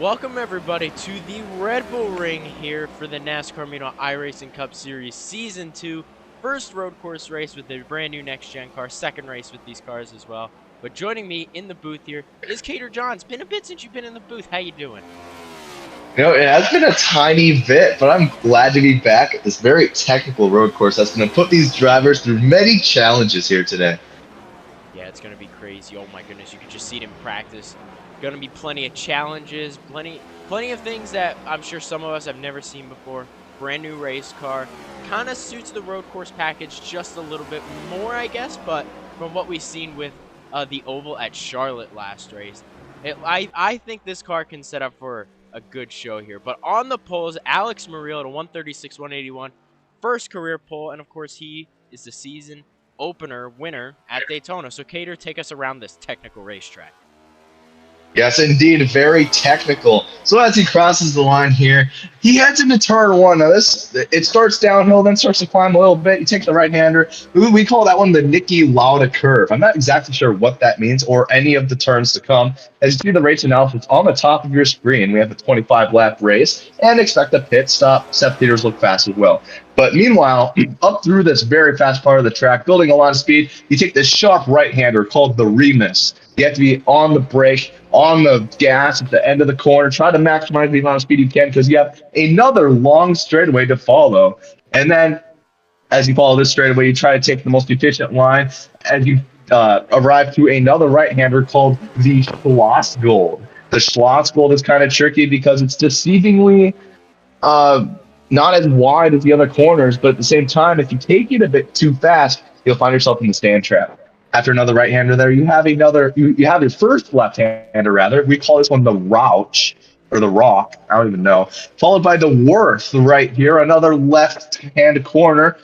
Welcome everybody to the Red Bull Ring here for the NASCAR Amino iRacing Cup Series Season 2. First road course race with a brand new next-gen car, second race with these cars as well. But joining me in the booth here is Cater John. It's been a bit since you've been in the booth. How you doing? It has been a tiny bit, but I'm glad to be back at this very technical road course that's going to put these drivers through many challenges here today. Yeah, it's going to be crazy. Oh my goodness, you could just see it in practice. Going to be plenty of challenges, plenty of things that I'm sure some of us have never seen before. Brand new race car. Kind of suits the road course package just a little bit more, I guess, but from what we've seen with the Oval at Charlotte last race, I think this car can set up for a good show here. But on the poles, Alex Muriel at a 136-181, first career pole, and of course he is the season opener winner at Daytona. So Cater, take us around this technical racetrack. Yes, indeed, very technical. So as he crosses the line here, he heads into turn one. Now it starts downhill, then starts to climb a little bit. He takes the right-hander. We call that one the Niki Lauda curve. I'm not exactly sure what that means or any of the turns to come. As you see the race analysis on the top of your screen, we have a 25-lap race and expect a pit stop. Seth Peters look fast as well. But meanwhile, up through this very fast part of the track, building a lot of speed, you take this sharp right-hander called the Remus. You have to be on the brake, on the gas at the end of the corner. Try to maximize the amount of speed you can because you have another long straightaway to follow. And then as you follow this straightaway, you try to take the most efficient line as you arrive to another right-hander called the Schlossgold. The Schlossgold is kind of tricky because it's deceivingly not as wide as the other corners, but at the same time, if you take it a bit too fast, you'll find yourself in the stand trap. After another right-hander there, you have you have your first left-hander, rather. We call this one the Rouch, or the Rock, I don't even know. Followed by the Worth right here, another left-hand corner.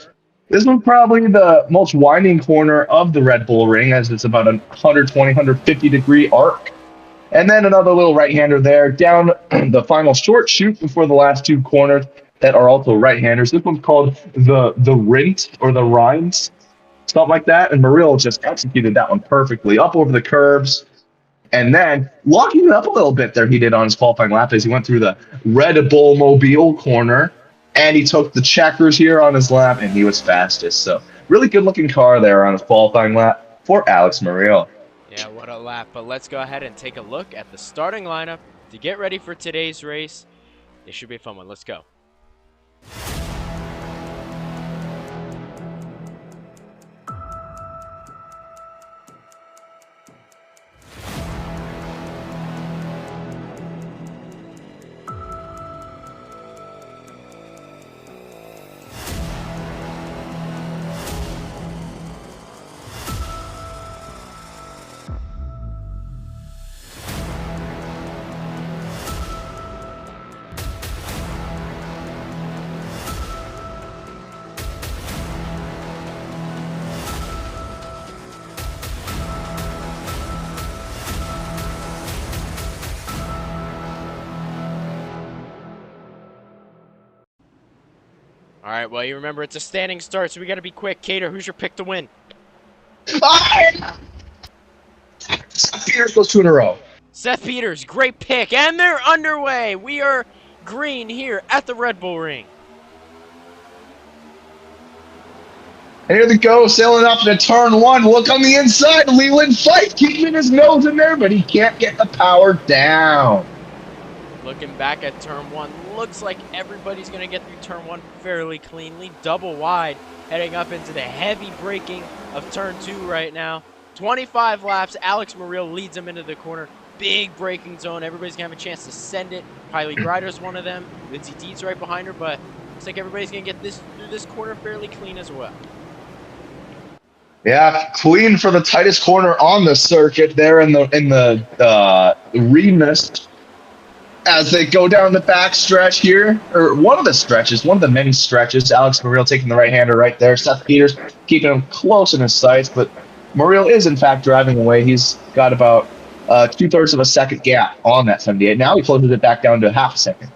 This one's probably the most winding corner of the Red Bull Ring, as it's about a 120, 150-degree arc. And then another little right-hander there, down the final short chute before the last two corners that are also right-handers. This one's called the Rint, or the Rhines. Something like that, and Muriel just executed that one perfectly, up over the curves, and then locking it up a little bit there he did on his qualifying lap as he went through the Red Bull Mobile corner, and he took the checkers here on his lap, and he was fastest. So really good-looking car there on his qualifying lap for Alex Muriel. Yeah, what a lap, but let's go ahead and take a look at the starting lineup to get ready for today's race. It should be a fun one. Let's go. All right, well, you remember it's a standing start, so we got to be quick. Cater, who's your pick to win? Seth Peters goes two in a row. Seth Peters, great pick, and they're underway. We are green here at the Red Bull Ring. And here they go, sailing up into turn one. Look on the inside. Leland Fife keeping his nose in there, but he can't get the power down. Looking back at turn one, looks like everybody's going to get through turn one fairly cleanly. Double wide, heading up into the heavy braking of turn two right now. 25 laps, Alex Muriel leads him into the corner. Big braking zone, everybody's going to have a chance to send it. Kylie Greider's one of them. Lindsay Deeds right behind her, but looks like everybody's going to get through this corner fairly clean as well. Yeah, clean for the tightest corner on the circuit there in the Remus. As they go down the back stretch here, or one of the many stretches, Alex Muriel taking the right-hander right there. Seth Peters keeping him close in his sights, but Muriel is, in fact, driving away. He's got about 2/3 of a second gap on that 78. Now he closes it back down to half a second.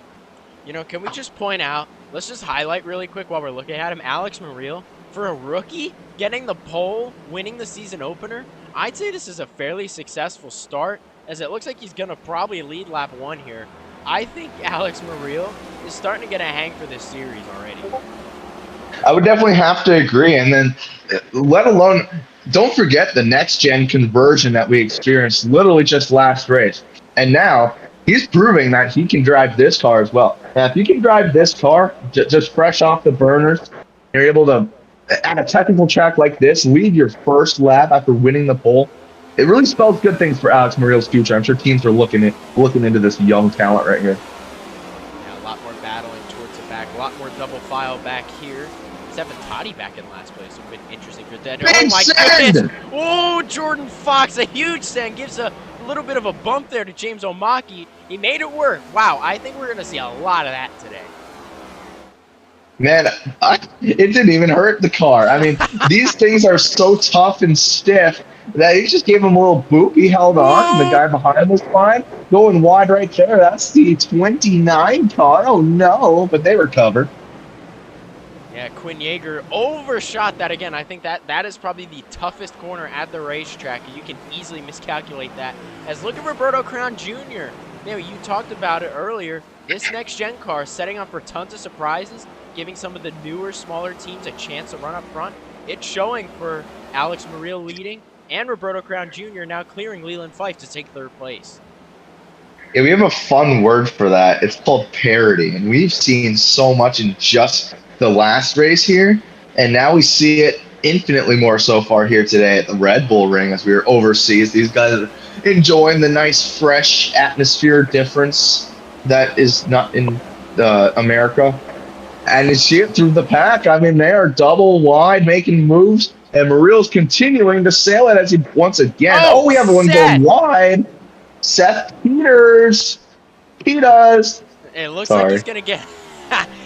You know, can we just point out, let's just highlight really quick while we're looking at him, Alex Muriel, for a rookie, getting the pole, winning the season opener, I'd say this is a fairly successful start, as it looks like he's going to probably lead lap one here. I think Alex Muriel is starting to get a hang for this series already. I would definitely have to agree. And then, let alone, don't forget the next gen conversion that we experienced literally just last race. And now he's proving that he can drive this car as well. Now, if you can drive this car just fresh off the burners, you're able to, at a technical track like this, lead your first lap after winning the pole. It really spells good things for Alex Muriel's future. I'm sure teams are looking into this young talent right here. Yeah, a lot more battling towards the back, a lot more double file back here. Evan Taddy back in last place. Would have been interesting for that. Oh my goodness! Oh, Jordan Fox, a huge send, gives a little bit of a bump there to James Omaki. He made it work. Wow, I think we're gonna see a lot of that today. Man, it didn't even hurt the car. I mean, these things are so tough and stiff that he just gave him a little boop. He held on, and the guy behind him was fine. Going wide right there. That's the 29 car. Oh no, but they recovered. Yeah, Quinn Yeager overshot that again. I think that is probably the toughest corner at the racetrack. You can easily miscalculate that. As look at Roberto Crown Jr. You know, you talked about it earlier. This next-gen car setting up for tons of surprises, giving some of the newer, smaller teams a chance to run up front. It's showing for Alex Muriel leading and Roberto Crown Jr. now clearing Leland Fife to take third place. Yeah, we have a fun word for that. It's called parity, and we've seen so much in just the last race here, and now we see it infinitely more so far here today at the Red Bull Ring as we were overseas. These guys are enjoying the nice, fresh atmosphere difference that is not in America. And you see it through the pack. I mean, they are double wide making moves, and Muriel's continuing to sail it as he once again. Oh, we have one going wide. Seth Peters. He does. It looks like he's going to get...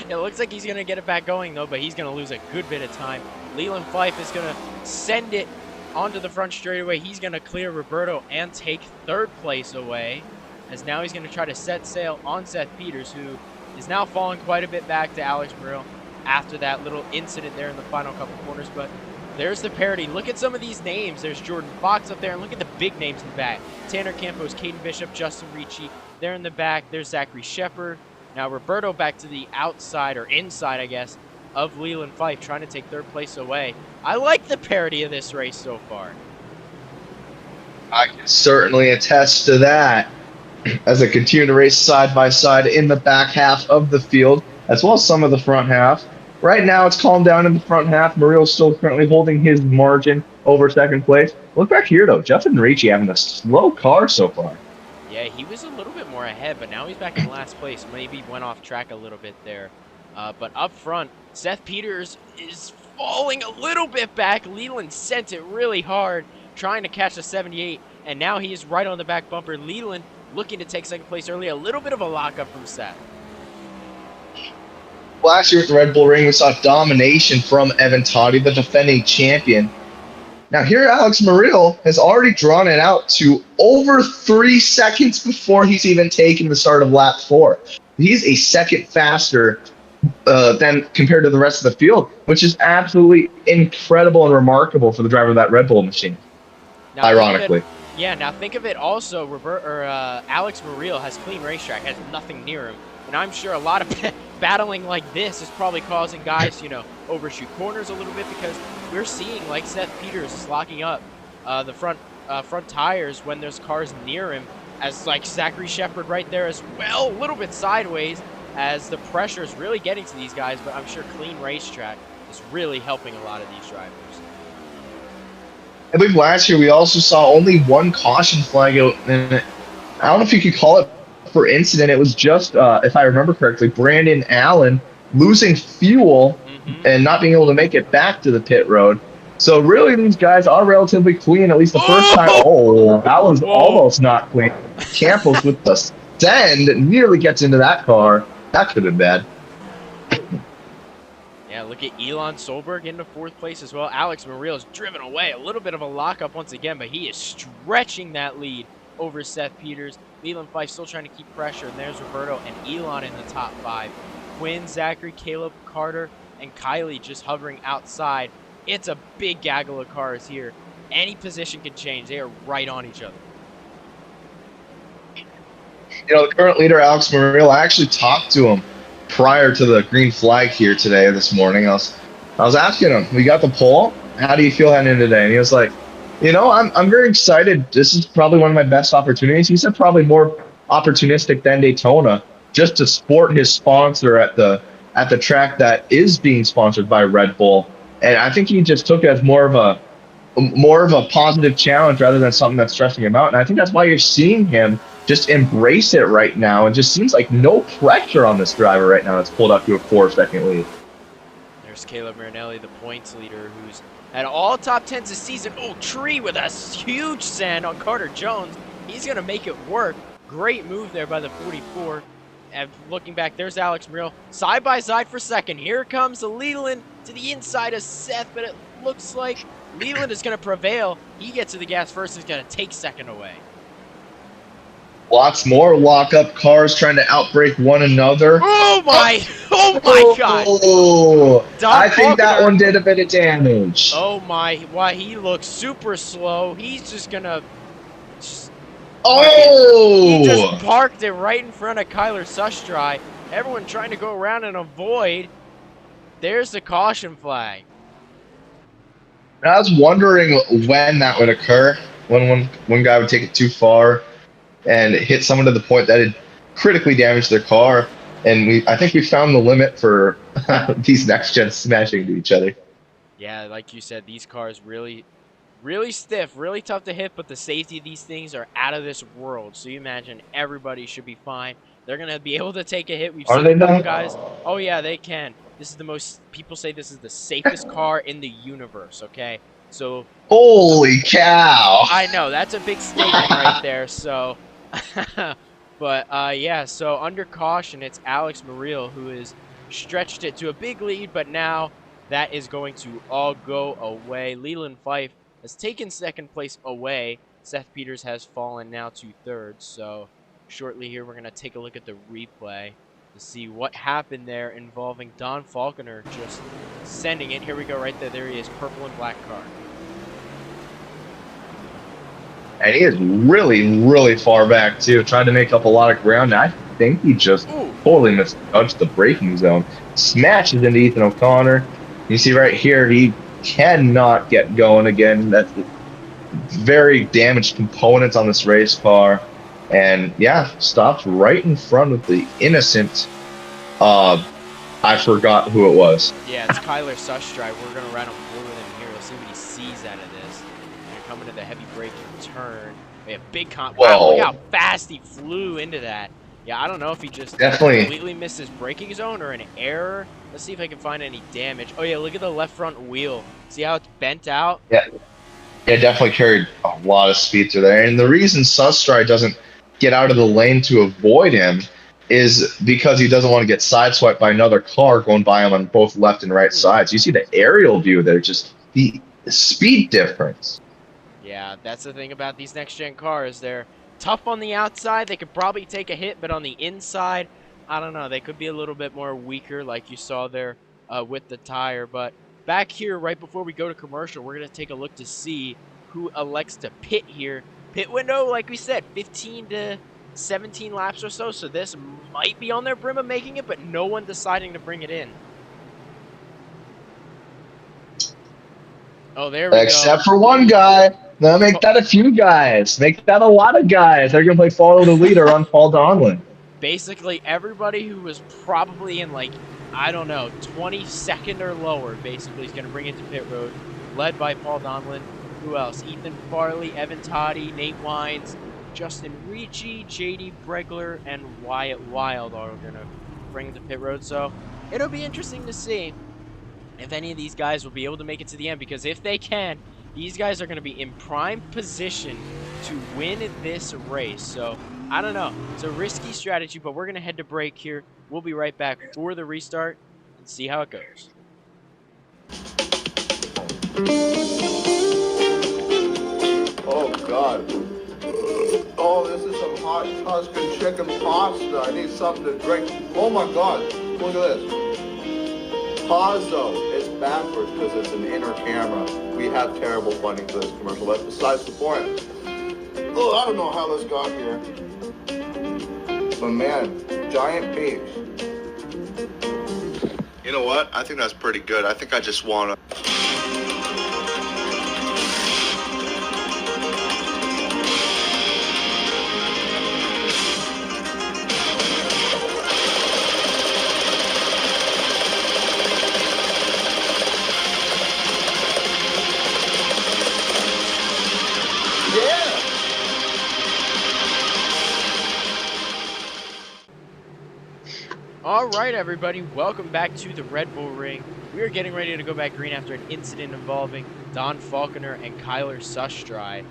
It looks like he's going to get it back going, though, but he's going to lose a good bit of time. Leland Fife is going to send it onto the front straightaway. He's going to clear Roberto and take third place away, as now he's going to try to set sail on Seth Peters, who is now falling quite a bit back to Alex Muriel after that little incident there in the final couple corners. But there's the parity. Look at some of these names. There's Jordan Fox up there, and look at the big names in the back. Tanner Campos, Caden Bishop, Justin Ricci. There in the back, there's Zachary Shepard. Now Roberto back to the outside, or inside, I guess, of Leland Fife, trying to take third place away. I like the parity of this race so far. I can certainly attest to that as they continue to race side by side in the back half of the field, as well as some of the front half. Right now, it's calmed down in the front half. Muriel's still currently holding his margin over second place. Look back here, though. Justin Ricci having a slow car so far. Yeah, he was a little bit more ahead, but now he's back in last place. Maybe went off track a little bit there. But up front, Seth Peters is falling a little bit back. Leland sent it really hard, trying to catch the 78, and now he is right on the back bumper. Leland looking to take second place early. A little bit of a lockup from Seth. Last year at the Red Bull Ring, we saw domination from Evan Taddy, the defending champion. Now here, Alex Muriel has already drawn it out to over 3 seconds before he's even taken the start of lap 4. He's a second faster than compared to the rest of the field, which is absolutely incredible and remarkable for the driver of that Red Bull machine. Now, ironically. Now think of it also, Alex Muriel has clean racetrack, has nothing near him. And I'm sure a lot of battling like this is probably causing guys, you know, overshoot corners a little bit, because we're seeing, like Seth Peters is locking up the front tires when there's cars near him, as like Zachary Shepard right there as well, a little bit sideways, as the pressure is really getting to these guys. But I'm sure clean racetrack is really helping a lot of these drivers. I believe last year we also saw only one caution flag out, and I don't know if you could call it for incident. It was just, if I remember correctly, Brandon Allen losing fuel and not being able to make it back to the pit road. So really, these guys are relatively clean, at least the first time. Oh, that was almost not clean. Campos with the send nearly gets into that car. That could have been bad. Yeah, look at Elon Solberg into fourth place as well. Alex Muriel is driven away. A little bit of a lockup once again, but he is stretching that lead over Seth Peters. Leland Fife still trying to keep pressure, and there's Roberto and Elon in the top 5. Quinn, Zachary, Caleb, Carter, and Kylie just hovering outside. It's a big gaggle of cars here. Any position can change. They are right on each other. The current leader, Alex Murillo, I actually talked to him prior to the green flag here today, this morning. I was asking him, we got the pole. How do you feel heading in today? And he was like, I'm very excited. This is probably one of my best opportunities. He said probably more opportunistic than Daytona, just to sport his sponsor at the track that is being sponsored by Red Bull. And I think he just took it as more of a positive challenge rather than something that's stressing him out. And I think that's why you're seeing him just embrace it right now. And just seems like no pressure on this driver right now that's pulled up to a 4-second lead. There's Caleb Marinelli, the points leader, who's had all top 10s this season. Oh, tree with a huge send on Carter Jones. He's going to make it work. Great move there by the 44. And looking back, there's Alex Murillo. Side by side for second. Here comes Leland to the inside of Seth, but it looks like Leland is going to prevail. He gets to the gas first. He's going to take second away. Lots more lock-up cars trying to outbrake one another. Oh my God. Oh, I think that one did a bit of damage. Oh my, why he looks super slow. He's just going to... Oh! He just parked it right in front of Kyler Sustry. Everyone trying to go around and avoid. There's the caution flag. I was wondering when that would occur, when one guy would take it too far and hit someone to the point that it critically damaged their car. And I think we found the limit for these next gens smashing into each other. Yeah, like you said, these cars really stiff, really tough to hit, but the safety of these things are out of this world. So you imagine everybody should be fine. They're going to be able to take a hit. We've seen a couple guys. Oh, yeah, they can. This is the most, people say this is the safest car in the universe, okay? So. Holy cow. I know, that's a big statement right there, so. But, yeah, so under caution, it's Alex Murillo who has stretched it to a big lead, but now that is going to all go away. Leland Fife has taken second place away. Seth Peters has fallen now to third, so shortly here we're going to take a look at the replay to see what happened there involving Don Falconer just sending it. Here we go right there. There he is, purple and black car. And he is really, really far back, too, trying to make up a lot of ground. I think he just totally misjudged the braking zone. Smashes into Ethan O'Connor. You see right here, he cannot get going again. That's very damaged components on this race car. And, yeah, stopped right in front of the innocent, I forgot who it was. Yeah, it's Kyler Sustry. We're going to run him forward with him here. Let's see what he sees out of this. Going to come into the heavy braking turn. We have big wow, look how fast he flew into that. Yeah, I don't know if he just completely missed his braking zone or an error. Let's see if I can find any damage. Oh, yeah, look at the left front wheel. See how it's bent out? Yeah, it definitely carried a lot of speed through there. And the reason Sustry doesn't get out of the lane to avoid him is because he doesn't want to get sideswiped by another car going by him on both left and right sides. You see the aerial view there, just the speed difference. Yeah, that's the thing about these next-gen cars. They're tough on the outside. They could probably take a hit, but on the inside, I don't know. They could be a little bit more weaker like you saw there with the tire. But back here, right before we go to commercial, we're going to take a look to see who elects to pit here. Pit window, like we said, 15 to 17 laps or so. So this might be on their brim of making it, but no one deciding to bring it in. Oh, there we go. Except for one guy. Now make that a few guys. Make that a lot of guys. They're going to play follow the leader on Paul Donlin. Basically, everybody who was probably in, like, I don't know, 22nd or lower, basically, is going to bring it to pit road, led by Paul Donlin. Who else? Ethan Farley, Evan Taddy, Nate Wines, Justin Ricci, JD Bregler, and Wyatt Wild are going to bring it to pit road. So it'll be interesting to see if any of these guys will be able to make it to the end, because if they can, these guys are going to be in prime position to win this race. So I don't know. It's a risky strategy, but we're going to head to break here. We'll be right back for the restart and see how it goes. Oh, God. Oh, this is some hot Tuscan chicken pasta. I need something to drink. Oh, my God. Look at this. Pause, though. It's backwards because it's an inner camera. We have terrible funding for this commercial, but besides the point. Oh, I don't know how this got here. But man, giant peeps. You know what? I think that's pretty good. I think I just want to. All right, everybody, welcome back to the Red Bull Ring. We are getting ready to go back green after an incident involving Don Falconer and Kyler Sustry,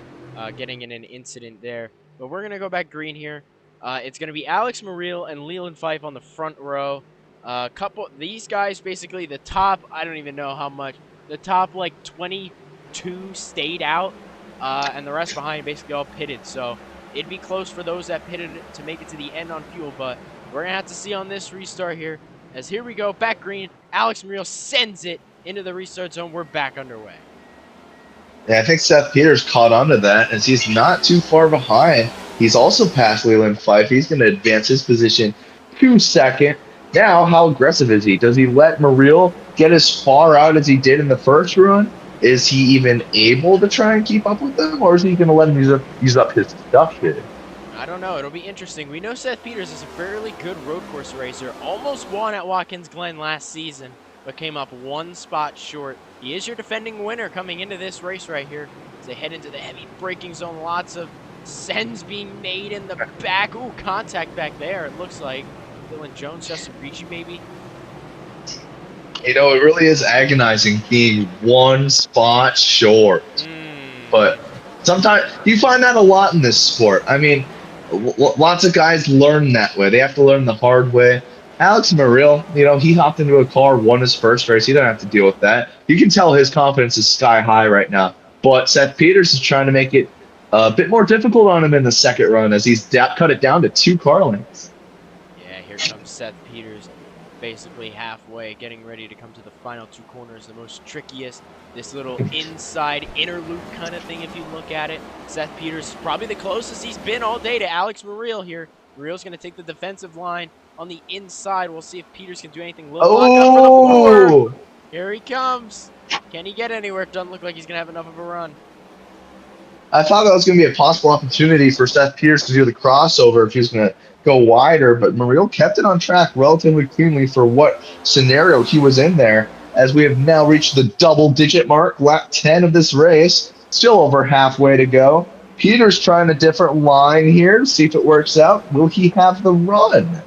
getting in an incident there. But we're going to go back green here. It's going to be Alex Muriel and Leland Fife on the front row. These guys, basically the top, I don't even know how much, the top like 22 stayed out, and the rest behind basically all pitted. So it'd be close for those that pitted to make it to the end on fuel, but we're going to have to see on this restart here. As here we go, back green. Alex Muriel sends it into the restart zone. We're back underway. Yeah, I think Seth Peters caught onto that as he's not too far behind. He's also passed Leland Fife. He's going to advance his position to second. Now, how aggressive is he? Does he let Muriel get as far out as he did in the first run? Is he even able to try and keep up with them? Or is he going to let him use up his stuff here? I don't know. It'll be interesting. We know Seth Peters is a fairly good road course racer. Almost won at Watkins Glen last season, but came up one spot short. He is your defending winner coming into this race right here. As they head into the heavy braking zone, lots of sends being made in the back. Ooh, contact back there, it looks like. Dylan Jones, Justin Ricci, maybe. You know, it really is agonizing being one spot short. But sometimes you find that a lot in this sport. I mean, lots of guys learn that way. They have to learn the hard way. Alex Muriel, you know, he hopped into a car, won his first race. He doesn't have to deal with that. You can tell his confidence is sky high right now. But Seth Peters is trying to make it a bit more difficult on him in the second run as he's cut it down to 2 car lengths. Yeah, here comes Seth Peters, basically halfway, getting ready to come to the final 2 corners, the most trickiest. This little inside inner loop kind of thing, if you look at it. Seth Peters is probably the closest he's been all day to Alex Muriel here. Muriel's going to take the defensive line on the inside. We'll see if Peters can do anything. Oh! Here he comes. Can he get anywhere? It doesn't look like he's going to have enough of a run. I thought that was going to be a possible opportunity for Seth Peters to do the crossover if he was going to go wider, but Muriel kept it on track relatively cleanly for what scenario he was in there. As we have now reached the double-digit mark, lap 10 of this race, still over halfway to go. Peters trying a different line here to see if it works out. Will he have the run?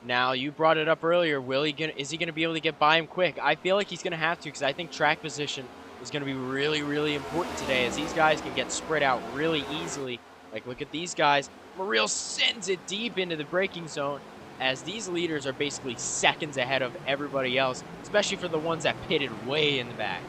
Now, you brought it up earlier. Is he going to be able to get by him quick? I feel like he's going to have to because I think track position is going to be really, really important today as these guys can get spread out really easily. Like, look at these guys. Muriel sends it deep into the braking zone, as these leaders are basically seconds ahead of everybody else, especially for the ones that pitted way in the back.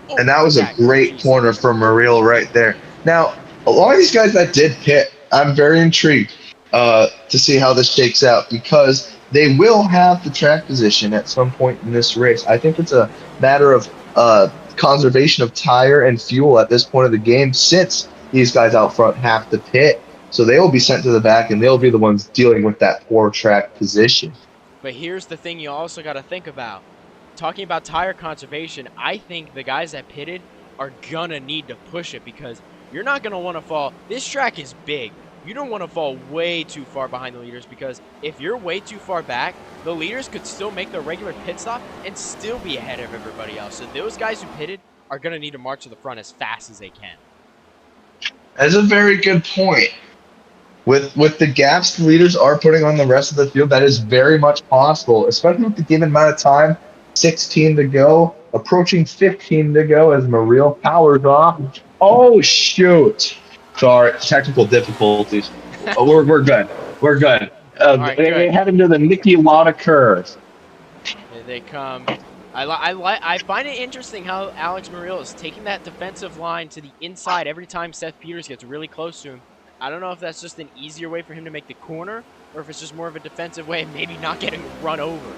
Oh, and that was a great corner from Muriel right there. Now, a lot of these guys that did pit, I'm very intrigued to see how this shakes out because they will have the track position at some point in this race. I think it's a matter of conservation of tire and fuel at this point of the game since these guys out front have to pit. So they will be sent to the back, and they'll be the ones dealing with that poor track position. But here's the thing you also got to think about. Talking about tire conservation, I think the guys that pitted are going to need to push it because you're not going to want to fall. This track is big. You don't want to fall way too far behind the leaders because if you're way too far back, the leaders could still make their regular pit stop and still be ahead of everybody else. So those guys who pitted are going to need to march to the front as fast as they can. That's a very good point. With the gaps the leaders are putting on the rest of the field, that is very much possible, especially with the given amount of time, 16 to go, approaching 15 to go as Muriel powers off. Oh, shoot. Sorry, technical difficulties. Oh, we're good. We're good. Right, they head into the Niki Lauda curve. Here they come. I find it interesting how Alex Muriel is taking that defensive line to the inside every time Seth Peters gets really close to him. I don't know if that's just an easier way for him to make the corner or if it's just more of a defensive way and maybe not getting run over.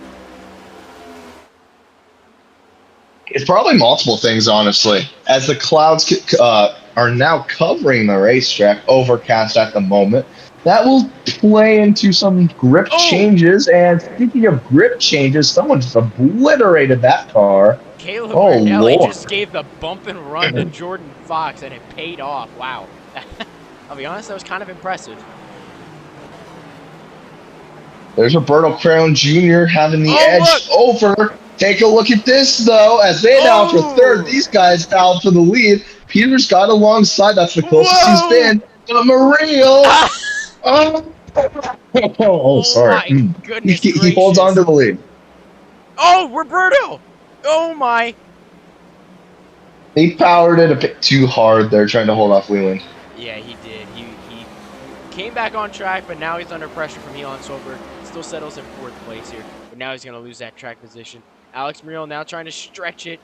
It's probably multiple things, honestly. As the clouds are now covering the racetrack, overcast at the moment, that will play into some grip Oh! changes. And speaking of grip changes, someone just obliterated that car. Caleb Oh, Marinelli Lord. just gave the bump and run to Jordan Fox, and it paid off. Wow. I'll be honest, that was kind of impressive. There's Roberto Crown Jr. having the Oh, edge look! over. Take a look at this, though. As they now for third, Oh! these guys out for the lead. Peters got alongside. That's the closest he's Whoa! been. But Mario. Oh, oh, Oh sorry. my goodness He holds on gracious. to the lead. Oh, Roberto! Oh my. He powered it a bit too hard there, trying to hold off Leland. Yeah, he did. He came back on track, but now he's under pressure from Elon Solberg. Still settles in 4th place here, but now he's going to lose that track position. Alex Murillo now trying to stretch it.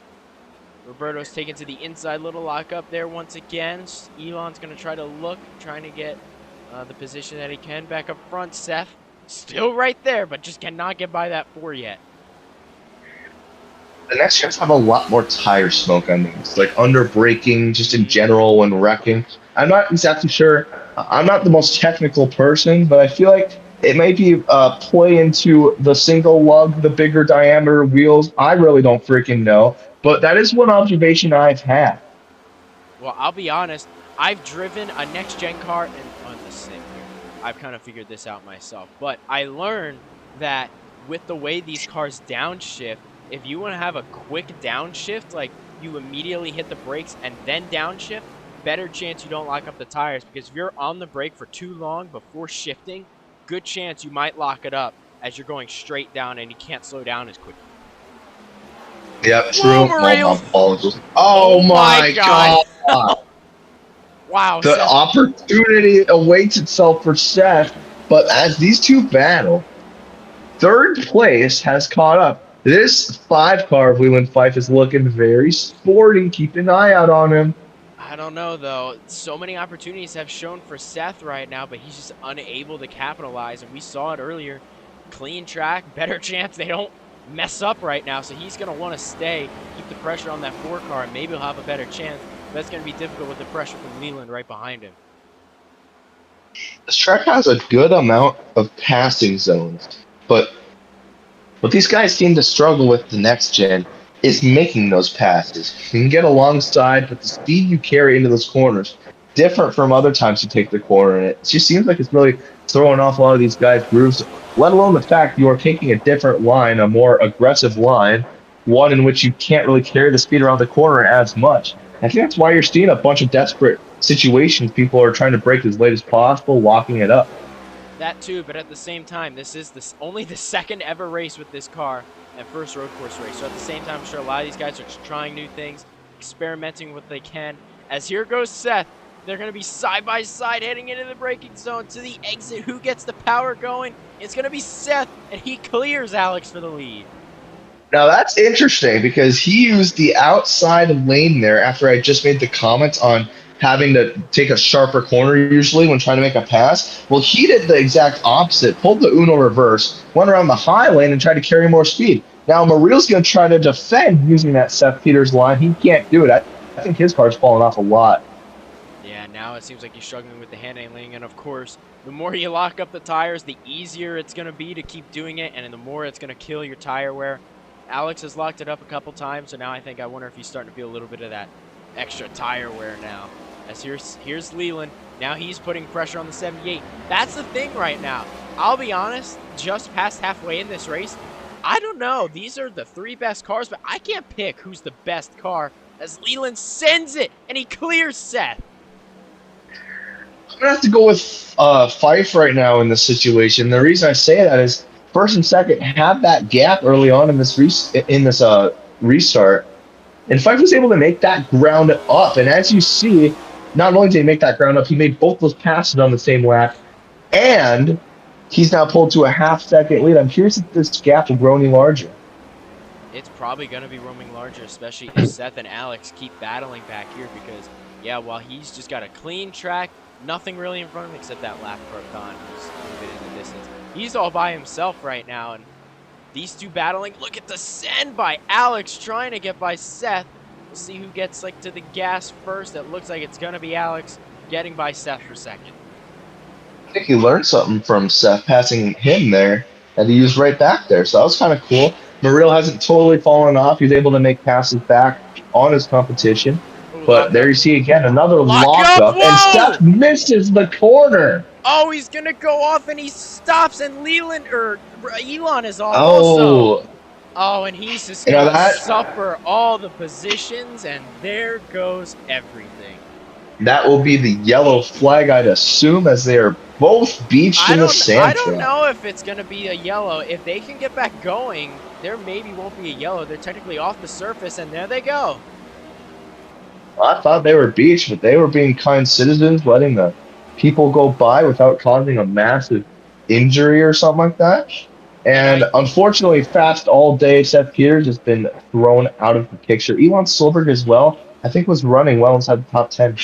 Roberto's taken to the inside, little lockup there once again. Elon's going to try to look, trying to get the position that he can. Back up front, Seth. Still right there, but just cannot get by that 4 yet. The next guys have a lot more tire smoke on these, like under braking, just in general when wrecking. I'm not exactly sure. I'm not the most technical person, but I feel like it might be play into the single lug, the bigger diameter wheels. I really don't freaking know, but that is one observation I've had. Well, I'll be honest. I've driven a next-gen car, and on the sim here, I've kind of figured this out myself. But I learned that with the way these cars downshift, if you want to have a quick downshift, like you immediately hit the brakes and then downshift, better chance you don't lock up the tires, because if you're on the brake for too long before shifting, good chance you might lock it up as you're going straight down and you can't slow down as quickly. Yep, true. Whoa, oh my god. Wow. The Seth. opportunity awaits itself for Seth, but as these two battle, 3rd place has caught up. This 5 car of Leland Fife is looking very sporty. Keep an eye out on him. I don't know, though. So many opportunities have shown for Seth right now, but he's just unable to capitalize, and we saw it earlier. Clean track, better chance they don't mess up right now, so he's going to want to stay, keep the pressure on that 4 car, and maybe he'll have a better chance. But that's going to be difficult with the pressure from Leland right behind him. This track has a good amount of passing zones, but what these guys seem to struggle with the next gen is making those passes. You can get alongside, but the speed you carry into those corners, different from other times you take the corner, and it just seems like it's really throwing off a lot of these guys' grooves, let alone the fact you are taking a different line, a more aggressive line, one in which you can't really carry the speed around the corner as much. I think that's why you're seeing a bunch of desperate situations. People are trying to break as late as possible, locking it up. That too, but at the same time, this is only the 2nd ever race with this car and 1st road course race. So at the same time, I'm sure a lot of these guys are just trying new things, experimenting with what they can. As here goes Seth. They're going to be side by side heading into the braking zone to the exit. Who gets the power going? It's going to be Seth, and he clears Alex for the lead. Now that's interesting because he used the outside lane there after I just made the comments on having to take a sharper corner usually when trying to make a pass. Well, he did the exact opposite, pulled the Uno reverse, went around the high lane and tried to carry more speed. Now Mariel's going to try to defend using that Seth Peters line. He can't do it. I think his car's falling off a lot. Yeah, now it seems like he's struggling with the handling, and of course, the more you lock up the tires, the easier it's going to be to keep doing it, and the more it's going to kill your tire wear. Alex has locked it up a couple times, so now I wonder if he's starting to feel a little bit of that extra tire wear now. As here's Leland. Now he's putting pressure on the 78. That's the thing right now. I'll be honest, just past halfway in this race, I don't know. These are the 3 best cars, but I can't pick who's the best car as Leland sends it, and he clears Seth. I'm going to have to go with Fife right now in this situation. The reason I say that is 1st and 2nd have that gap early on in this restart. And Fife was able to make that ground up. And as you see, not only did he make that ground up, he made both those passes on the same lap. And he's now pulled to a half-second lead. I'm curious if this gap will grow any larger. It's probably going to be roaming larger, especially if Seth and Alex keep battling back here because, yeah, while he's just got a clean track, nothing really in front of him except that lap for Khan who's a bit in the distance. He's all by himself right now, and these two battling. Look at the send by Alex trying to get by Seth. We'll see who gets like to the gas first. It looks like it's going to be Alex getting by Seth for 2nd. think he learned something from Seth passing him there, and he used right back there. So that was kind of cool. Muriel hasn't totally fallen off. He's able to make passes back on his competition. Ooh, But there you see again another Lock up! lockup, and Seth misses the corner. Oh, he's gonna go off, and he stops, and Elon is off also. Oh, and he's just gonna suffer all the positions, and there goes everything. That will be the yellow flag, I'd assume, as they are both beached in the sand. I don't know if it's going to be a yellow. If they can get back going, there maybe won't be a yellow. They're technically off the surface, and there they go. Well, I thought they were beached, but they were being kind citizens, letting the people go by without causing a massive injury or something like that. And unfortunately, fast all day, Seth Peters has been thrown out of the picture. Elon Solberg as well, I think, was running well inside the top 10.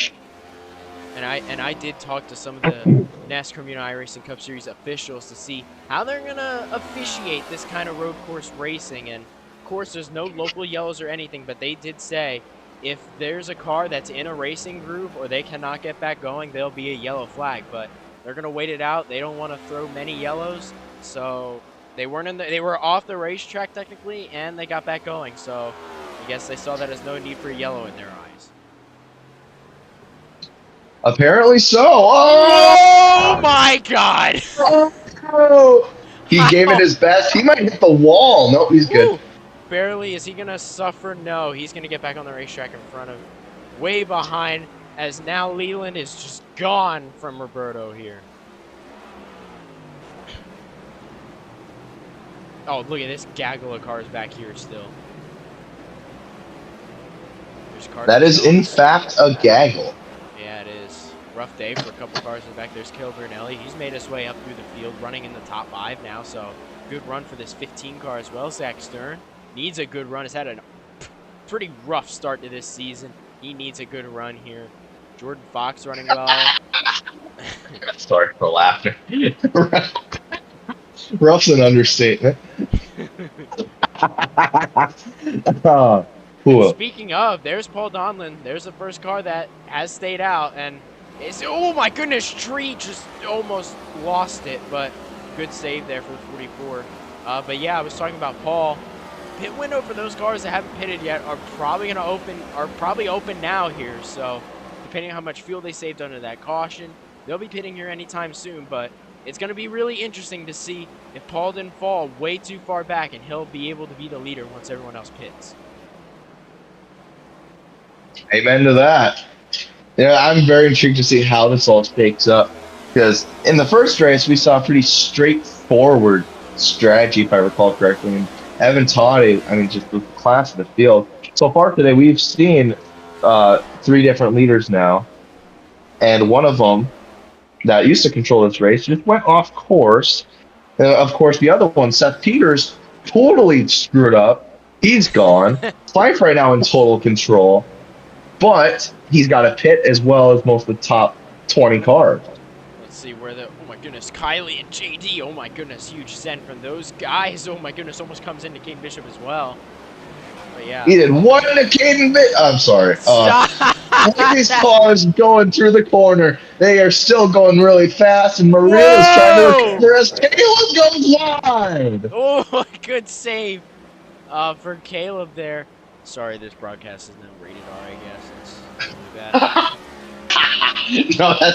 And I did talk to some of the NASCAR Amino iRacing Cup Series officials to see how they're going to officiate this kind of road course racing. And, of course, there's no local yellows or anything, but they did say if there's a car that's in a racing group or they cannot get back going, there'll be a yellow flag. But they're going to wait it out. They don't want to throw many yellows. So they were off the racetrack technically, and they got back going. So I guess they saw that as no need for a yellow in their eyes. Apparently so. Oh my God! Oh, he gave it his best. He might hit the wall. No, he's good. Ooh, barely. Is he gonna suffer? No, he's gonna get back on the racetrack in front of, way behind, as now Leland is just gone from Roberto here. Oh, look at this gaggle of cars back here still. That is in fact a gaggle. Yeah, it is. Rough day for a couple cars in the back. There's Caleb Bernelli. He's made his way up through the field, running in the top 5 now, so good run for this 15 car as well. Zach Stern needs a good run. Has had a pretty rough start to this season. He needs a good run here. Jordan Fox running well. Sorry for laughing. Rough's an understatement. Speaking of, there's Paul Donlin. There's the first car that has stayed out, and it's, oh my goodness, Tree just almost lost it, but good save there for the 44. But yeah, I was talking about Paul. Pit window for those cars that haven't pitted yet are probably open now here. So depending on how much fuel they saved under that caution, they'll be pitting here anytime soon. But it's going to be really interesting to see if Paul didn't fall way too far back, and he'll be able to be the leader once everyone else pits. Amen to that. Yeah, I'm very intrigued to see how this all shakes up, because in the first race we saw a pretty straightforward strategy, if I recall correctly. And Evan Taddy, I mean, just the class of the field. So far today, we've seen 3 different leaders now, and one of them that used to control this race just went off course. Of course, the other one, Seth Peters, totally screwed up. He's gone. Fife right now in total control. But he's got a pit as well as most of the top 20 cars. Let's see where the, oh my goodness, Kylie and JD, oh my goodness, huge send from those guys. Oh my goodness, almost comes into Caden Bishop as well. But yeah. He did one to Caden Bishop. I'm sorry. These cars going through the corner. They are still going really fast, and Maria is trying to recover as Caleb goes wide. Oh, good save for Caleb there. Sorry, this broadcast is now rated R, I guess. It's really bad. No, that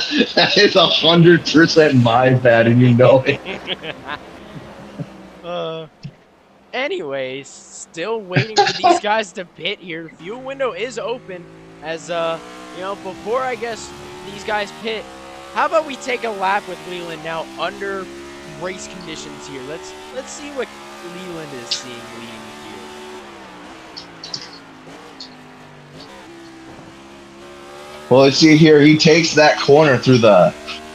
is 100% my bad, and you know it. Anyways, still waiting for these guys to pit here. The fuel window is open, as you know, before I guess these guys pit. How about we take a lap with Leland now under race conditions here? Let's see what Leland is seeing leading here. Well, let's see here. He takes that corner through the,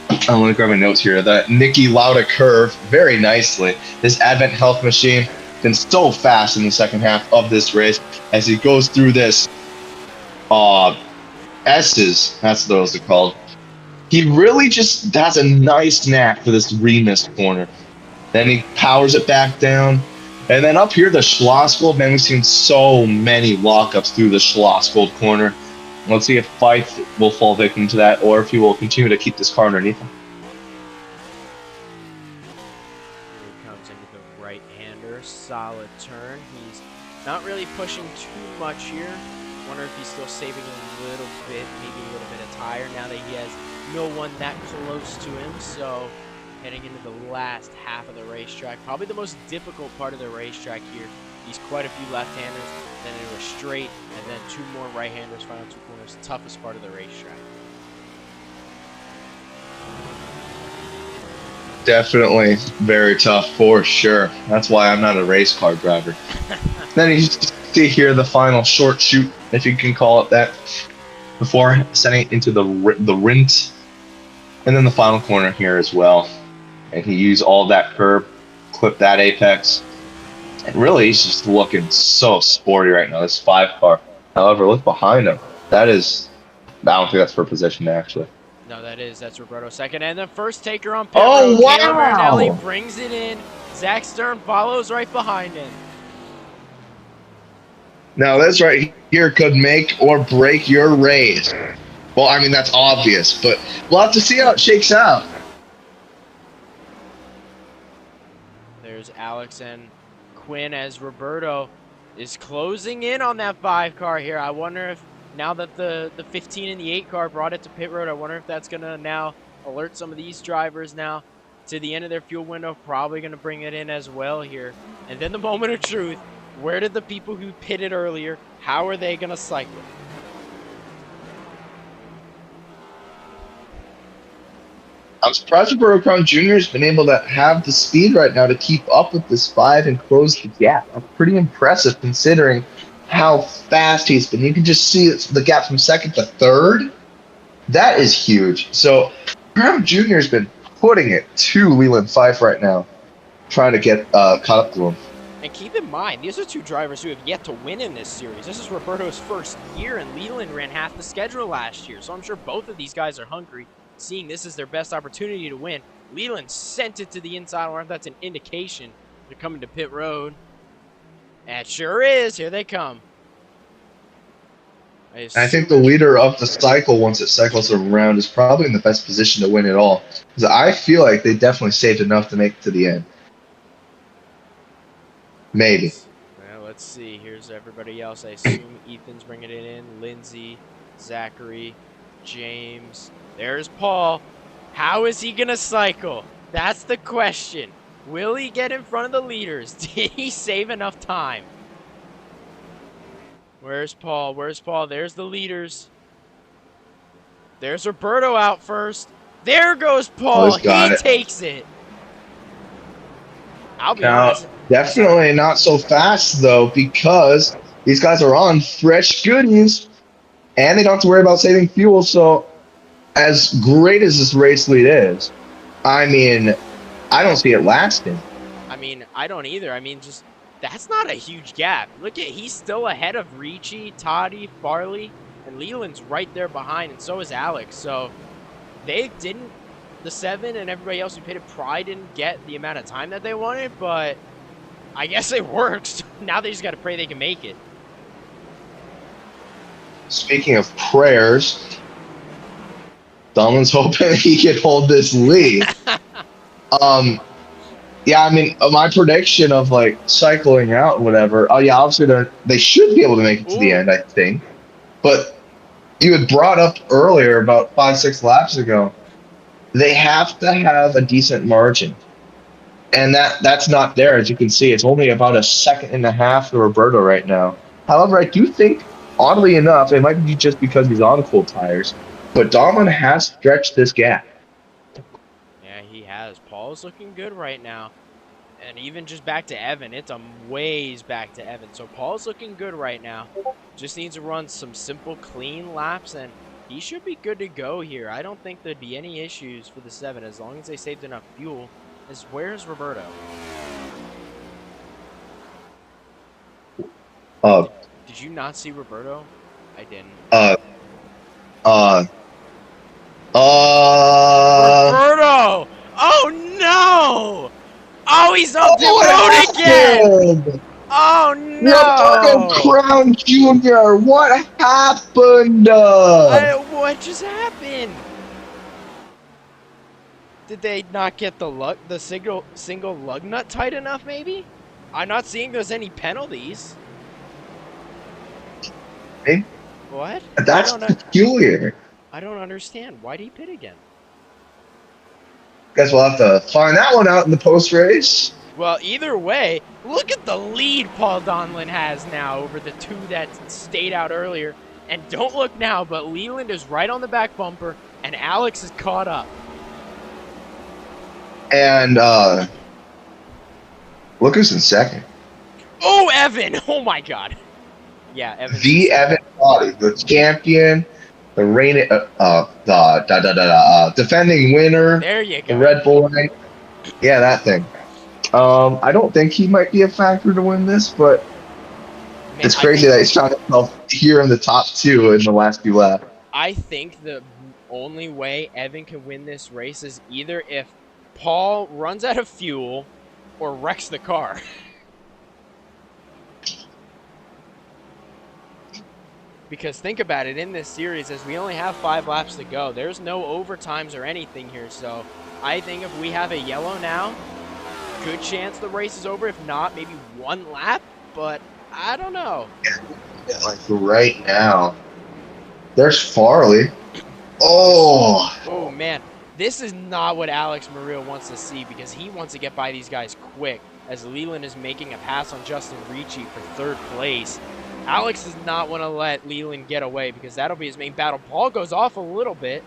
I'm going to grab my notes here, the Nicky Lauda curve very nicely. This Advent Health machine been so fast in the second half of this race as he goes through this S's, that's what those are called. He really just has a nice knack for this Remus corner. Then he powers it back down. And then up here, the Schlossgold, man, we've seen so many lockups through the Schlossgold corner. Let's see if Fife will fall victim to that, or if he will continue to keep this car underneath him. comes into the right-hander. Solid turn. He's not really pushing too much here. Wonder if he's still saving a little bit, maybe a little bit of tire now that he has no one that close to him. So heading into the last half of the racetrack, probably the most difficult part of the racetrack here. He's quite a few left-handers, then into a straight, and then 2 more right-handers, final 2 corners. Toughest part of the racetrack. Definitely very tough for sure. That's why I'm not a race car driver. Then you see here the final short shoot, if you can call it that, before sending it into the rint, and then the final corner here as well. And he used all that curb, clipped that apex, and really he's just looking so sporty right now. This 5 car. However, look behind him. That is, I don't think that's for position actually. No, that's Roberto second, and the first taker on pit Oh, road. wow! Caleb Marinelli brings it in. Zach Stern follows right behind him. Now this right here could make or break your race. Well, I mean, that's obvious, but we'll have to see how it shakes out. There's Alex and Quinn as Roberto is closing in on that 5 car here. I wonder if now that the 15 and the 8 car brought it to pit road, I wonder if that's going to now alert some of these drivers now to the end of their fuel window. Probably going to bring it in as well here. And then the moment of truth. Where did the people who pitted earlier, how are they going to cycle? I'm surprised Roberto Crown Jr. has been able to have the speed right now to keep up with this 5 and close the gap. That's pretty impressive considering how fast he's been. You can just see the gap from 2nd to 3rd. That is huge. So Crown Jr. has been putting it to Leland Fife right now, trying to get caught up to him. And keep in mind, these are 2 drivers who have yet to win in this series. This is Roberto's first year, and Leland ran half the schedule last year. So I'm sure both of these guys are hungry, seeing this is their best opportunity to win. Leland sent it to the inside. I wonder if that's an indication they're coming to pit road. And it sure is. Here they come. I think the leader of the cycle, once it cycles around, is probably in the best position to win it all. Because I feel like they definitely saved enough to make it to the end. Maybe. Well, let's see. Here's everybody else. I assume Ethan's bringing it in. Lindsay, Zachary, James. There's Paul. How is he going to cycle? That's the question. Will he get in front of the leaders? Did he save enough time? Where's Paul? Where's Paul? There's the leaders. There's Roberto out first. There goes Paul. He takes it. I'll be honest. Definitely not so fast, though, because these guys are on fresh goodies, and they don't have to worry about saving fuel. So, as great as this race lead is, I mean, I don't see it lasting. I mean, I don't either. I mean, just that's not a huge gap. Look at, he's still ahead of Ricci, Toddy, Farley, and Leland's right there behind, and so is Alex. So, they didn't, the 7 and everybody else who pitted probably didn't get the amount of time that they wanted, but I guess it works. Now they just got to pray they can make it. Speaking of prayers, Donald's hoping he can hold this lead. Yeah, I mean, my prediction of like cycling out and whatever. Oh yeah, obviously they should be able to make it to the end, I think. But you had brought up earlier about 5-6 laps ago, they have to have a decent margin. And that's not there, as you can see. It's only about a 1.5 seconds to Roberto right now. However, I do think, oddly enough, it might be just because he's on full tires, but Donlin has stretched this gap. Yeah, he has. Paul's looking good right now. And even just back to Evan, it's a ways back to Evan. So Paul's looking good right now. Just needs to run some simple, clean laps, and he should be good to go here. I don't think there'd be any issues for the 7 as long as they saved enough fuel. Where's Roberto? Did you not see Roberto? I didn't. Roberto! Oh no! Oh, he's on pit road again! Oh no! Roberto Crown Jr., what happened? What just happened? Did they not get the single lug nut tight enough, maybe? I'm not seeing there's any penalties. Hey, What? that's peculiar. I don't understand. Why'd he pit again? Guess we'll have to find that one out in the post-race. Well, either way, look at the lead Paul Donlin has now over the two that stayed out earlier. And don't look now, but Leland is right on the back bumper, and Alex is caught up. And look who's in second. Oh, Evan! Oh my God. Yeah, Evan. The Evan Taddy, the champion, the reigning, defending winner. There you go. The Red Bull ring. Yeah, that thing. I don't think he might be a factor to win this, but man, it's crazy that he's found himself here in the top two in the last few laps. I think the only way Evan can win this race is either if Paul runs out of fuel or wrecks the car. Because think about it, in this series, as we only have 5 laps to go, there's no overtimes or anything here. So I think if we have a yellow now, good chance the race is over. If not, maybe 1 lap, but I don't know. Yeah, like right now, there's Farley. Oh man, this is not what Alex Murillo wants to see, because he wants to get by these guys quick, as Leland is making a pass on Justin Ricci for 3rd place. Alex does not want to let Leland get away, because that'll be his main battle. Paul goes off a little bit,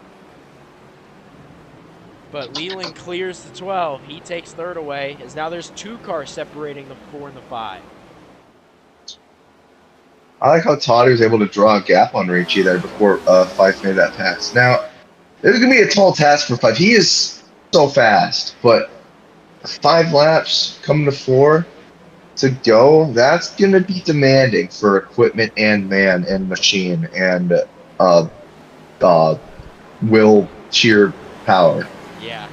but Leland clears the 12. He takes 3rd away, as now there's 2 cars separating the 4 and the 5. I like how Toddy was able to draw a gap on Ricci there before Fife made that pass. Now, this is going to be a tall task for Fife. He is so fast, but 5 laps coming to 4 to go, that's going to be demanding for equipment and man and machine and will sheer power. Yeah,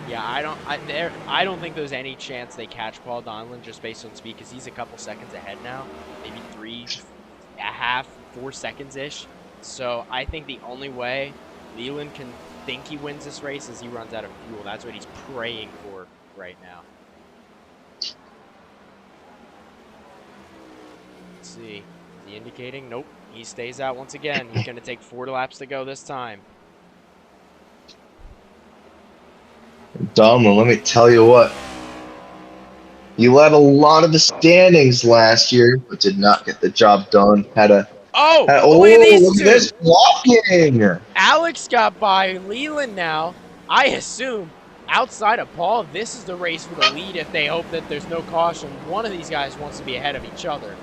I don't think there's any chance they catch Paul Donlin just based on speed, because he's a couple seconds ahead now, maybe 3.5, 4 seconds-ish. So I think the only way Leland can think he wins this race is he runs out of fuel. That's what he's praying for right now. Let's see. Is he indicating? Nope. He stays out once again. He's going to take 4 laps to go this time. Donlin, let me tell you what. You led a lot of the standings last year, but did not get the job done. Look at this blocking! Alex got by Leland now. I assume, outside of Paul, this is the race for the lead if they hope that there's no caution. One of these guys wants to be ahead of each other.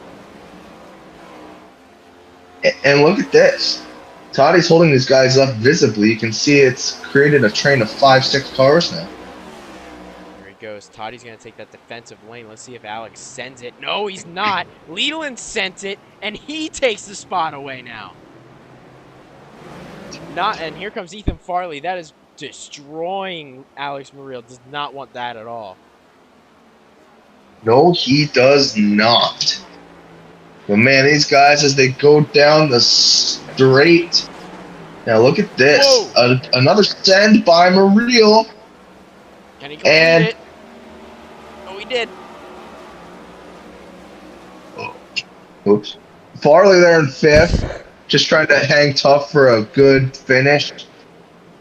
And look at this. Toddy's holding these guys up visibly. You can see it's created a train of 5-6 cars now. There he goes. Toddy's going to take that defensive lane. Let's see if Alex sends it. No, he's not. Leland sent it, and he takes the spot away now. And here comes Ethan Farley. That is destroying Alex Murillo. Does not want that at all. No, he does not. But man, these guys, as they go down the straight. Now look at this. Another send by Murillo. Can he complete it? Oh, he did. Oops. Farley there in 5th. Just trying to hang tough for a good finish.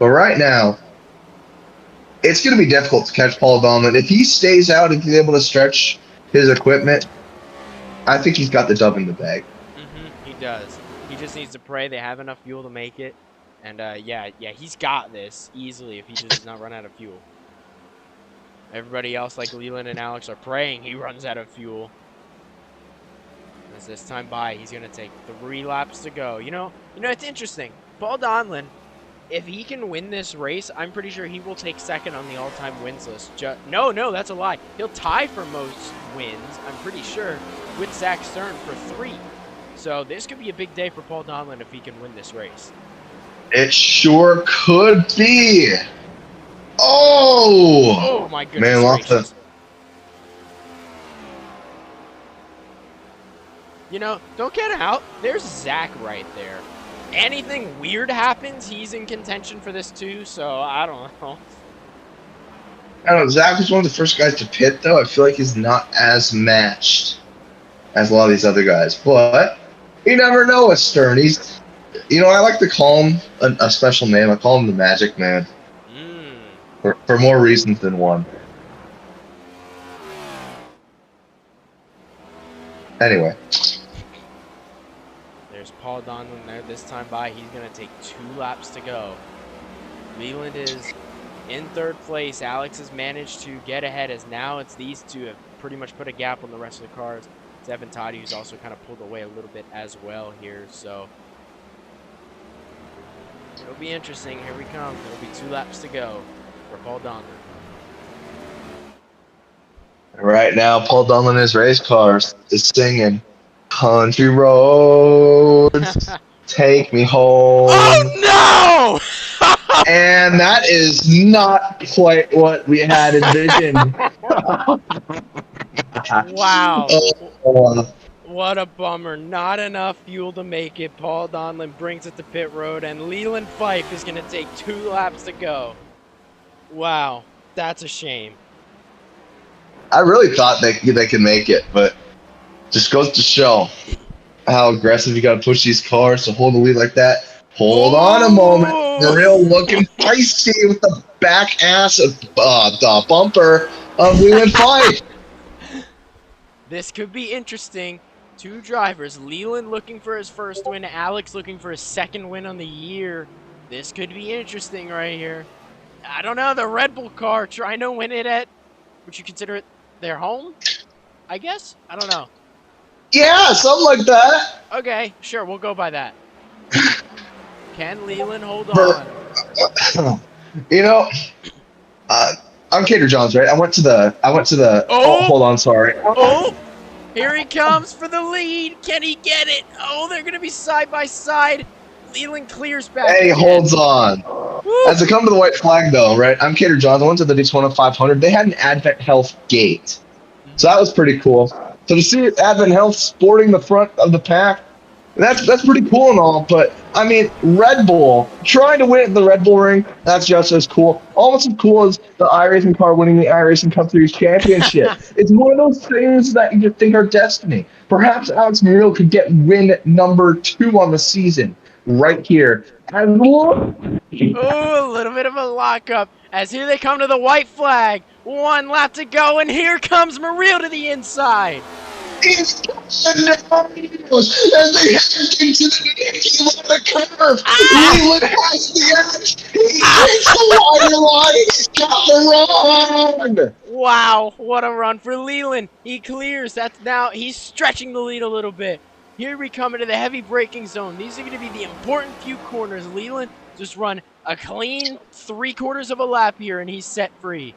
But right now, it's going to be difficult to catch Paul Donlin. If he stays out and he's able to stretch his equipment, I think he's got the dub in the bag. He does. He just needs to pray they have enough fuel to make it. And, yeah, he's got this easily if he just does not run out of fuel. Everybody else, like Leland and Alex, are praying he runs out of fuel. As this time by, he's going to take 3 laps to go. You know, it's interesting. Paul Donlin, if he can win this race, I'm pretty sure he will take 2nd on the all-time wins list. No, that's a lie. He'll tie for most wins, I'm pretty sure, with Zach Stern for 3. So this could be a big day for Paul Donlin if he can win this race. It sure could be. Oh my goodness gracious. You know, don't get out. There's Zach right there. Anything weird happens, he's in contention for this too, so I don't know. I don't know. Zach was one of the first guys to pit, though. I feel like he's not as matched as a lot of these other guys. But you never know with Stern. I like to call him a special name. I call him the Magic Man for more reasons than one. Anyway. There's Paul Donlin there this time by. He's going to take 2 laps to go. Leland is in 3rd place. Alex has managed to get ahead as now it's these two have pretty much put a gap on the rest of the cars. It's Evan Taddy who's also kind of pulled away a little bit as well here. So it'll be interesting. Here we come. It'll be 2 laps to go for Paul Donlin. Right now, Paul Donlin, his race car is singing "Country Roads, Take Me Home." Oh no! And that is not quite what we had envisioned. Wow. What a bummer. Not enough fuel to make it. Paul Donlin brings it to pit road, and Leland Fife is going to take 2 laps to go. Wow. That's a shame. I really thought they could make it, but just goes to show how aggressive you got to push these cars to hold the lead like that. Hold on a moment. Real looking feisty with the back ass of the bumper of Leland Fife. This could be interesting. 2 drivers. Leland looking for his first win. Alex looking for his 2nd win on the year. This could be interesting right here. I don't know. The Red Bull car trying to win it at, would you consider it their home? I guess? I don't know. Yeah, something like that. Okay, sure. We'll go by that. Can Leland hold on? I'm Cater Johns, right? I went to the. Oh, hold on, sorry. Oh, here he comes for the lead. Can he get it? Oh, they're gonna be side by side. Leland clears back. Hey, again. holds on. Woo. As I come to the white flag, though, right? I'm Cater Johns. I went to the Daytona 500. They had an Advent Health gate, so that was pretty cool. So to see Advent Health sporting the front of the pack, that's pretty cool and all. But I mean, Red Bull trying to win at the Red Bull Ring, that's just as cool. Almost as cool as the iRacing car winning the iRacing Cup Series championship. It's one of those things that you think are destiny. Perhaps Alex Muriel could get win number 2 on the season right here. Oh, a little bit of a lockup as here they come to the white flag. 1 lap to go, and here comes Muriel to the inside. He's as they head into the curve. Leland has the edge. He takes the wider line. He's got the run. Wow, what a run for Leland. He clears. That's now he's stretching the lead a little bit. Here we come into the heavy braking zone. These are going to be the important few corners. Leland just run a clean 3/4 of a lap here, and he's set free.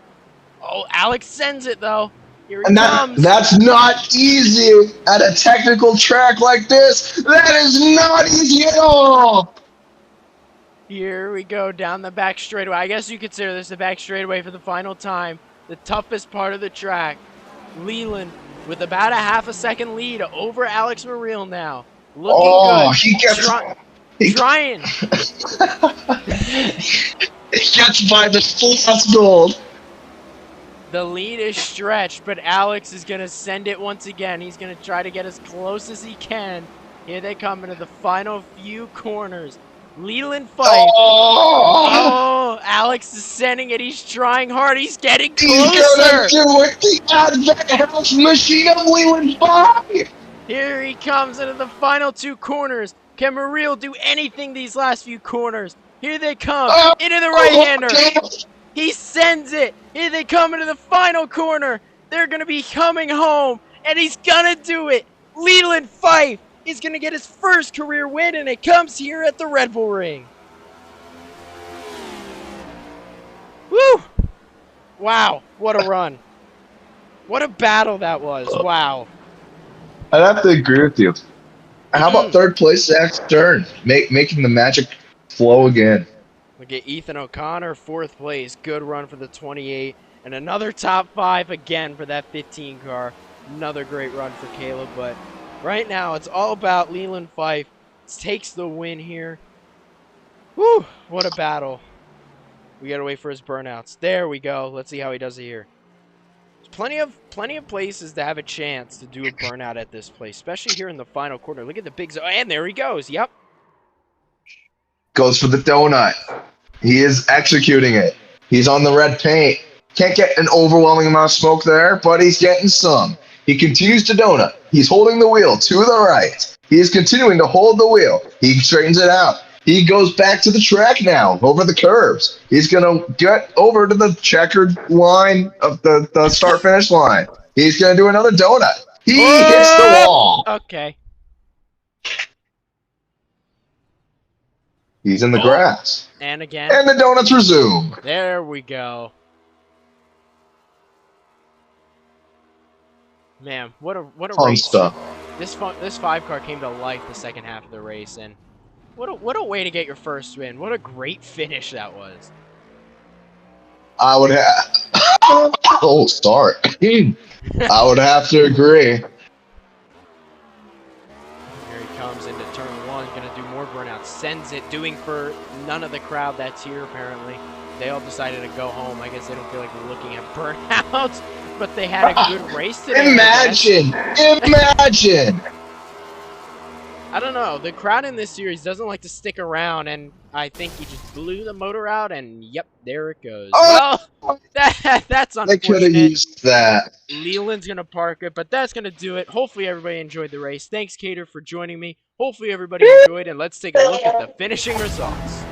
Oh, Alex sends it, though. Here he comes. That's not easy at a technical track like this. That is not easy at all. Here we go down the back straightaway. I guess you consider this the back straightaway for the final time. The toughest part of the track. Leland with about a half a second lead over Alex Muriel now. Looking good. He gets trying. He gets by the full gold. The lead is stretched, but Alex is going to send it once again. He's going to try to get as close as he can. Here they come into the final few corners. Leland Fife. Oh, Alex is sending it. He's trying hard. He's getting closer. He's going to do it. The Advent House machine of Leland Fife. Here he comes into the final 2 corners. Can Muriel do anything these last few corners? Here they come into the right-hander. He sends it. Here they come into the final corner. They're going to be coming home, and he's going to do it. Leland Fife is going to get his first career win, and it comes here at the Red Bull Ring. Woo! Wow, what a run. What a battle that was. Wow. I'd have to agree with you. How about 3rd place, Zach Stern, making the magic flow again? Look at Ethan O'Connor, 4th place. Good run for the 28. And another top 5 again for that 15 car. Another great run for Caleb. But right now, it's all about Leland Fife. Takes the win here. Woo! What a battle. We gotta wait for his burnouts. There we go. Let's see how he does it here. There's plenty of places to have a chance to do a burnout at this place, especially here in the final corner. Look at the big zone, and there he goes. Yep. Goes for the donut. He is executing it. He's on the red paint. Can't get an overwhelming amount of smoke there, but he's getting some. He continues to donut. He's holding the wheel to the right. He is continuing to hold the wheel. He straightens it out. He goes back to the track now, over the curves. He's going to get over to the checkered line of the start-finish line. He's going to do another donut. He hits the wall. Okay. He's in the grass. And again. And the donuts resume. There we go. Man, what a Fun race. stuff. This 5-car came to life the second half of the race, and what a way to get your first win. What a great finish that was. I would have. Oh, sorry. I would have to agree. Here he comes into turn 1, gonna do more burnouts. Sends it, doing for none of the crowd that's here apparently. They all decided to go home. I guess they don't feel like looking at burnouts, but they had a good race today. Imagine! I don't know. The crowd in this series doesn't like to stick around, and I think he just blew the motor out, and yep, there it goes. Oh! Well, that's unfortunate. They could have used that. Leland's going to park it, but that's going to do it. Hopefully everybody enjoyed the race. Thanks, Cater, for joining me. Hopefully everybody enjoyed, and let's take a look at the finishing results.